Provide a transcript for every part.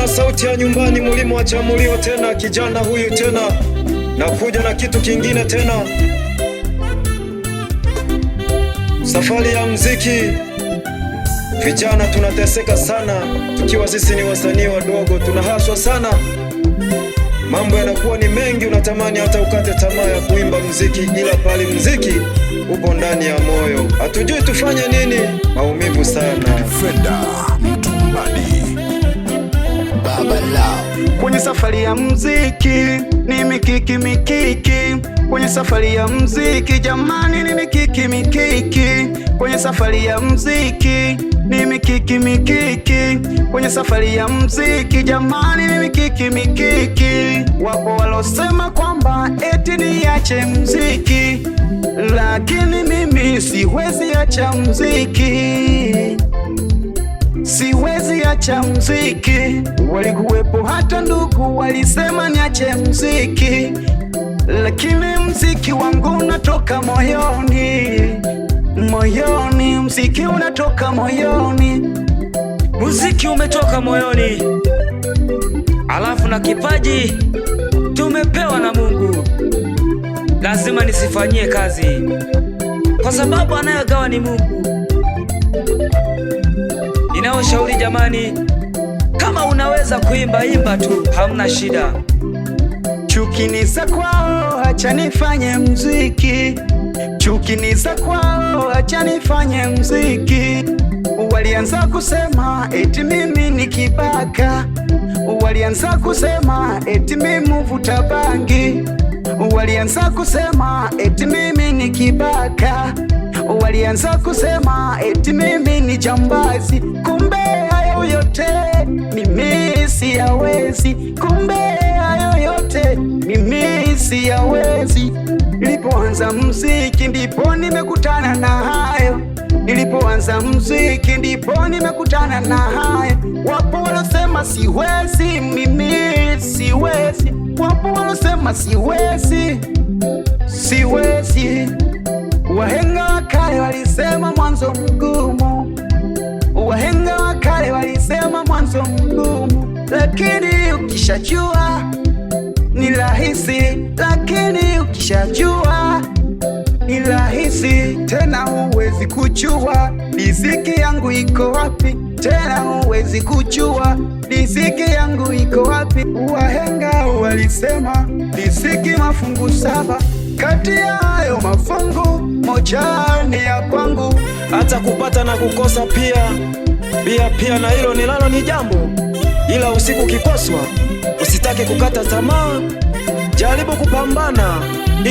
tena sauti ya nyumbani, mulimo wa Chamulio tena, kijana huyu tena, nakuja na kitu kingine tena. Safari ya muziki, vijana tunateseka sana, tukiwa sisi ni wasanii wadogo, tunahaswa sana. Mambo yanakuwa ni mengi, unatamani hata ukate tamaa ya kuimba muziki, ila pale muziki upo ndani ya moyo, hatujui tufanye nini, maumivu sana. Fenda Mtumbadi Baba Lao. Kwenye safari ya muziki ni mikiki mikiki, kwenye safari ya muziki jamani ni mikiki mikiki, kwenye safari ya muziki ni mikiki mikiki, kwenye safari ya muziki jamani ni mikiki mikiki. Wapo walosema kwamba eti niache muziki, lakini mimi siwezi acha muziki, siwezi acha muziki. Walikuwepo hata ndugu walisema niache muziki, lakini muziki wangu unatoka moyoni, moyoni, muziki unatoka moyoni. Muziki umetoka moyoni, alafu na kipaji tumepewa na Mungu, lazima nisifanyie kazi, kwa sababu anayegawa ni Mungu. Ninaoshauri jamani, kama unaweza kuimba imba tu, hamna shida. Chuki ni za kwao, acha nifanye muziki. Chuki ni za kwao, acha nifanye muziki. Walianza kusema eti mimi ni kibaka, walianza kusema eti mimi mvuta bangi, walianza kusema eti mimi ni kibaka, walianza kusema eti mimi ni jambazi. Kumbe hayo yote mimi siyawezi, kumbe hayo yote mimi siyawezi. Nilipoanza muziki ndipo nimekutana na hayo, nilipoanza muziki ndipo nimekutana na hayo. Wapo walosema siwezi, mimi siwezi, wapo walosema siwezi, siwezi. Wahenga wa kale walisema mwanzo mgumu, wahenga wa kale walisema mwanzo mgumu, lakini ukishajua ni rahisi, lakini ukishajua ni rahisi. Tena huwezi kujua riziki yangu iko wapi, tena huwezi kujua riziki yangu iko wapi. Wahenga walisema riziki mafungu 7, kati ya hayo mafungu moja ni ya kwangu. Hata kupata na kukosa pia na hilo nilalo ni jambo, ila usiku kikoswa usitake kukata tamaa, jaribu kupambana,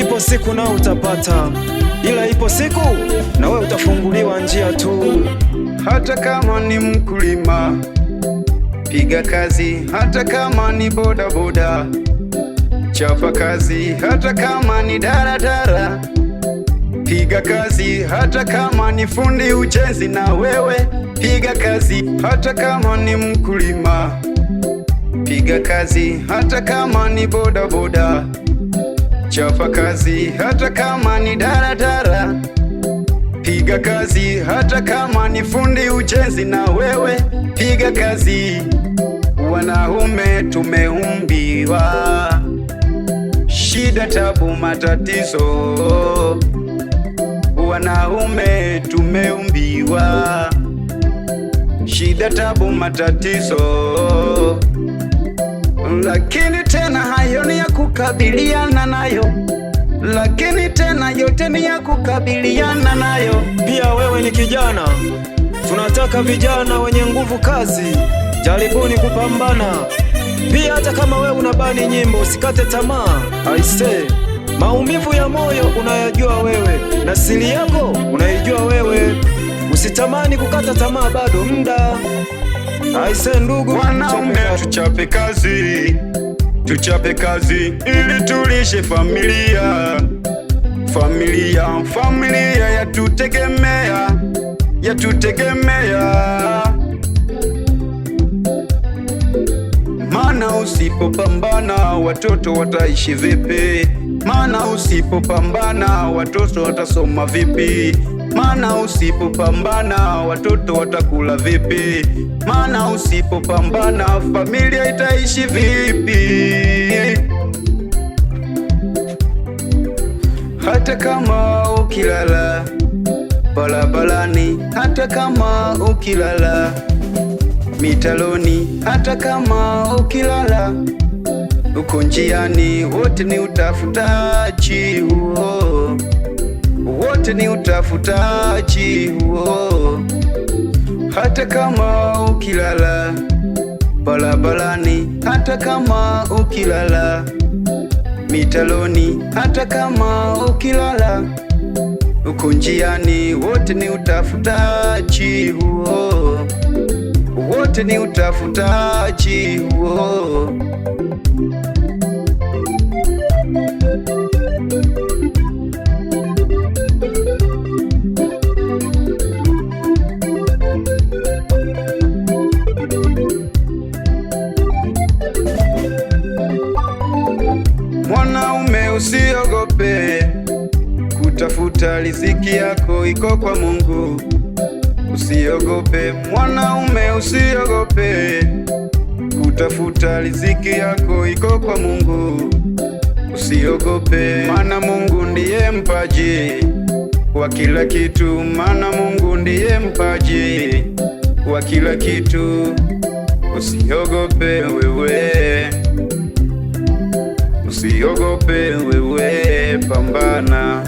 ipo siku na utapata, ila ipo siku na wewe utafunguliwa njia tu. Hata kama ni mkulima piga kazi, hata kama ni boda boda chapa kazi, hata kama ni daradara piga kazi, hata kama ni fundi ujenzi na wewe piga kazi, hata kama ni mkulima piga kazi, hata kama ni boda boda chapa kazi, hata kama ni daradara piga kazi, hata kama ni fundi ujenzi na wewe piga kazi. Wanaume tumeumbiwa shida, tabu, matatizo. Wanaume tumeumbiwa shida, tabu, matatizo, lakini tena hayo ni ya kukabiliana nayo, lakini tena yote ni ya kukabiliana nayo. Pia wewe ni kijana, tunataka vijana wenye nguvu kazi, jaribuni kupambana. Pia hata kama wewe unabani nyimbo usikate tamaa. Aise, maumivu ya moyo unayajua wewe, na siri yako unaijua wewe, usitamani kukata tamaa, bado muda. Aise ndugu, wanaume tuchape kazi, tuchape kazi ili tulishe familia, familia, familia yatutegemea, yatutegemea. Maana usipopambana watoto wataishi vipi? Maana usipopambana watoto watasoma vipi? Maana usipopambana watoto watakula vipi? Maana usipopambana familia itaishi vipi? Hata kama ukilala barabarani, hata kama ukilala mitaloni, hata kama ukilala uko njiani, wote ni utafutaji huo, wote ni utafutaji huo. Hata kama ukilala barabarani, hata kama ukilala mitaloni, hata kama ukilala uko njiani, wote ni utafutaji huo, wote ni utafutaji huo. Mwanaume usiogope kutafuta riziki yako, iko kwa Mungu. Usiogope mwanaume, usiogope kutafuta riziki yako, iko kwa Mungu. Usiogope, maana Mungu ndiye mpaji wa kila kitu, maana Mungu ndiye mpaji wa kila kitu. Usiogope wewe, usiogope wewe, pambana.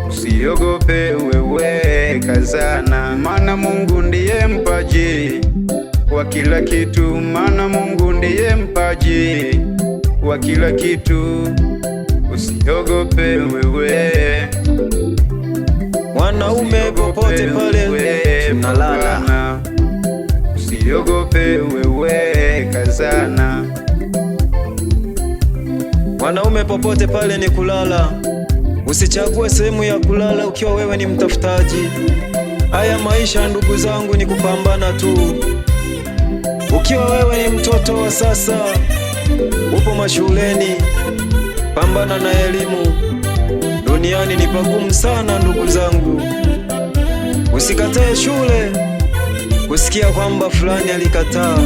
Usiogope wewe, kazana, maana Mungu ndiye mpaji wa kila kitu, maana Mungu ndiye mpaji wa kila kitu. Usiogope wewe, wanaume popote pale tunalala. Usiogope wewe, kazana. Wanaume popote pale ni kulala. Usichague sehemu ya kulala ukiwa wewe ni mtafutaji. Haya maisha ndugu zangu ni kupambana tu. Ukiwa wewe ni mtoto wa sasa, upo mashuleni, pambana na elimu. Duniani ni pagumu sana ndugu zangu. Usikatae shule kusikia kwamba fulani alikataa,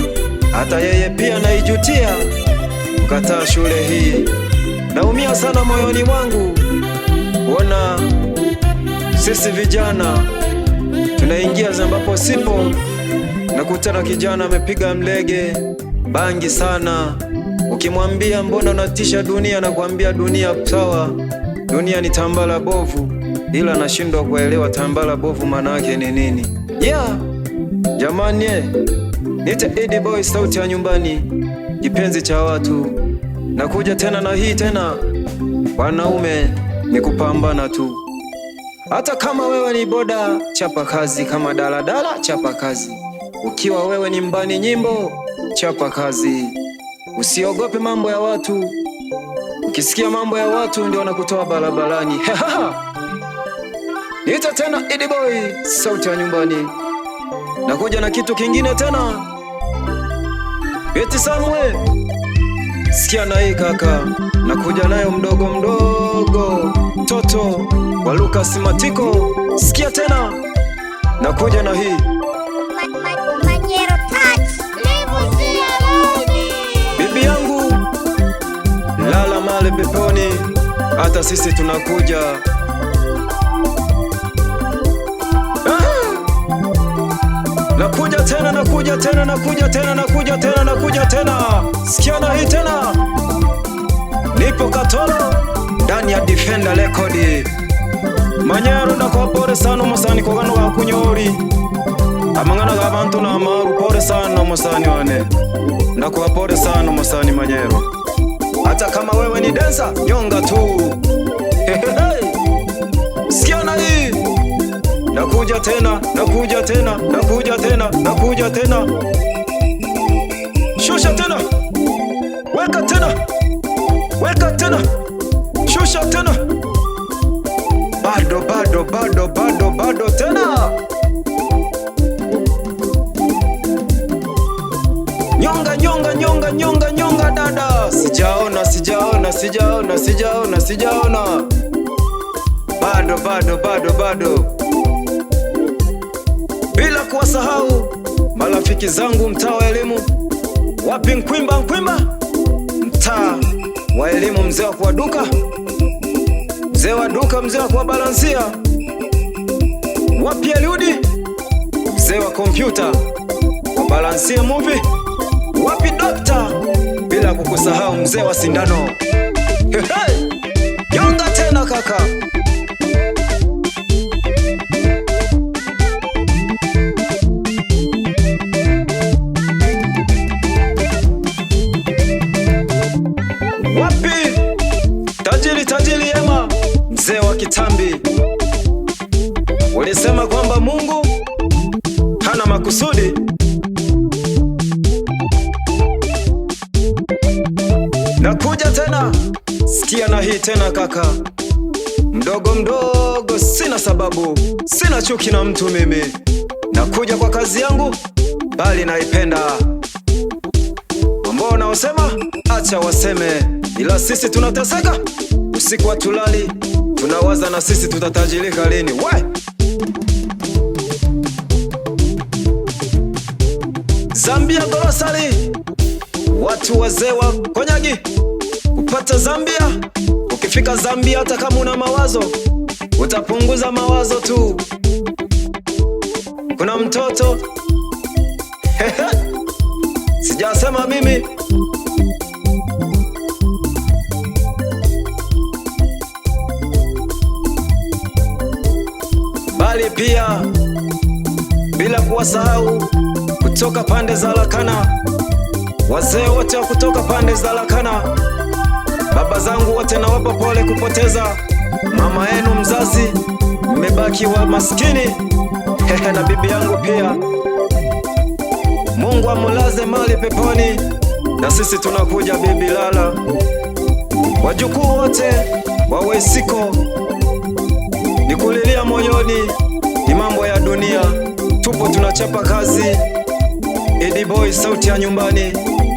hata yeye pia naijutia kukataa shule hii. Naumia sana moyoni mwangu kuona sisi vijana tunaingia ambapo sipo. Nakutana kijana amepiga mlege bangi sana. Ukimwambia mbona unatisha dunia, na kuambia dunia sawa, dunia ni tambala bovu, ila nashindwa kuelewa tambala bovu maana yake ni nini. Yeah, jamani, nite Eddie Boy, sauti ya nyumbani, kipenzi cha watu. Nakuja tena na hii tena, wanaume ni kupambana tu. Hata kama wewe ni boda, chapa kazi. Kama daladala, chapa kazi. Ukiwa wewe ni mbani nyimbo, chapa kazi. Usiogope mambo ya watu. Ukisikia mambo ya watu ndio wanakutoa barabarani. Nita tena Eddie Boy, sauti ya nyumbani. Nakuja na kitu kingine tena. Eti Samuel, sikia na hii kaka. Nakuja nayo mdogo mdogo, toto wa Lucas Matiko. Sikia tena, nakuja na hii bibi yangu, lala male peponi, hata sisi tunakuja. Nakuja tena, nakuja tena, nakuja tena, nakuja tena, nakuja tena. Sikia na hii tena. Nipo Katoro ndani ya Defender Record. Manyero ndakopore sana musani kogano wa kunyori. Amangana gabantu na amaru pore sana musani wane. Ndakopore sana musani Manyero. Hata kama wewe ni dancer, nyonga tu. Sikia na hii. Nakuja tena, nakuja tena, nakuja tena, nakuja tena. Shusha tena. Weka tena. Weka tena. Shusha tena. Bado, bado, bado, bado, bado tena. Nyonga, nyonga, nyonga, nyonga, nyonga dada. Sijaona, sijaona, sijaona, sijaona, sijaona. Bado, bado, bado, bado. kuwasahau marafiki zangu mtaa wa elimu. Wapi Nkwimba? Mtaa wa elimu, mzee wa kuwaduka, mzee wa duka, mzee wa kuwabalansia. Wapi Eliudi? Mzee wa kompyuta, wabalansie movie. Wapi Dokta? Bila kukusahau mzee wa sindano. Yonga tena kaka. Wapi tajiri Ema, mzee wa kitambi. Ulisema kwamba Mungu hana makusudi. Nakuja tena, sikia na hii tena kaka. Mdogo, sina sababu, sina chuki na mtu mimi. Nakuja kwa kazi yangu, bali naipenda. Mambo wanaosema acha waseme, ila sisi tunateseka usiku hatulali, tunawaza na sisi tutatajirika lini. Zambia grocery, watu wazee wa konyagi kupata Zambia. Ukifika Zambia, hata kama una mawazo utapunguza mawazo tu. Kuna mtoto sijasema mimi. Bali pia bila kuwasahau kutoka pande za Lakana, wazee wote wa kutoka pande za Lakana, baba zangu wote nawapa pole kupoteza mama yenu mzazi, mmebaki wa maskini na bibi yangu pia. Mungu amulaze mali peponi, na sisi tunakuja bibi lala. Wajukuu wote wawe siko, nikulilia moyoni, ni mambo ya dunia, tupo tunachapa kazi. Eddie Boy, sauti ya nyumbani,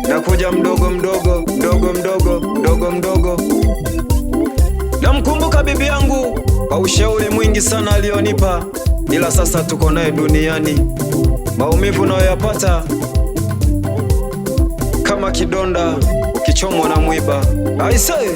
nakuja mdogo. Namkumbuka bibi yangu kwa ushauri mwingi sana alionipa, ila sasa tuko naye duniani. Maumivu nayoyapata kama kidonda ukichomwa na mwiba. I say